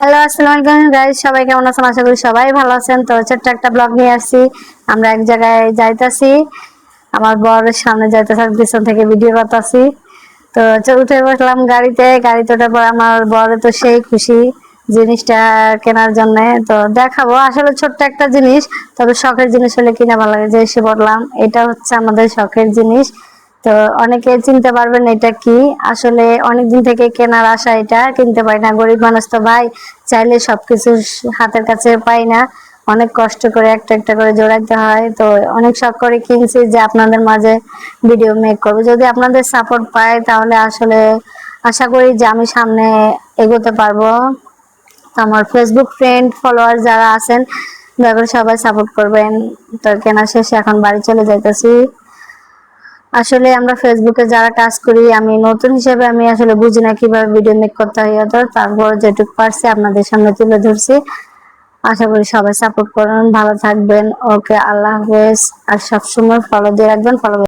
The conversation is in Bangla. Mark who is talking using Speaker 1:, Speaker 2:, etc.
Speaker 1: হ্যালো, আসসালামু আলাইকুম গাইস, সবাই কেমন আছেন? আশা করি সবাই ভালো আছেন। তো ছোট্ট একটা ব্লগ নিয়ে আসছি। আমরা এক জায়গায় যাইতাছি, আমার বরের সামনে যাইতেছে, পিছন থেকে ভিডিও করতেছি। তো উঠে বসলাম গাড়িতে ওঠার পর আমার বর তো সেই খুশি জিনিসটা কেনার জন্য। তো দেখাবো, আসলে ছোট্ট একটা জিনিস, তবে শখের জিনিস হলে কিনা ভালো লাগে। যে এসে বললাম, এটা হচ্ছে আমাদের শখের জিনিস। তো অনেকে চিনতে পারবেন এটা কি। আসলে অনেকদিন থেকে কেনার আশা, এটা কিনতে পারি না। গরিব মানুষ তো ভাই, চাইলে সবকিছু হাতের কাছে পাই না। অনেক কষ্ট করে একটা একটা করে জোড়াইতে হয়। তো অনেক শখ করে কিনছি যে আপনাদের মাঝে ভিডিও মেক করবো। যদি আপনাদের সাপোর্ট পাই তাহলে আসলে আশা করি যে আমি সামনে এগোতে পারবো। আমার ফেসবুক ফ্রেন্ড ফলোয়ার যারা আছেন, দয়া করে সবাই সাপোর্ট করবেন। তো কেনা শেষে এখন বাড়ি চলে যাইতেছি। আসলে আমরা ফেসবুকে যারা কাজ করি, আমি নতুন হিসেবে আমি আসলে বুঝি না কিভাবে ভিডিও মেক করতে হয়। তারপর যেটুকু পারছি আপনাদের সামনে তুলে ধরছি। আশা করি সবাই সাপোর্ট করুন, ভালো থাকবেন। ওকে, আল্লাহ হাফেজ। আর সবসময় ফলো দিয়ে রাখবেন, ফলো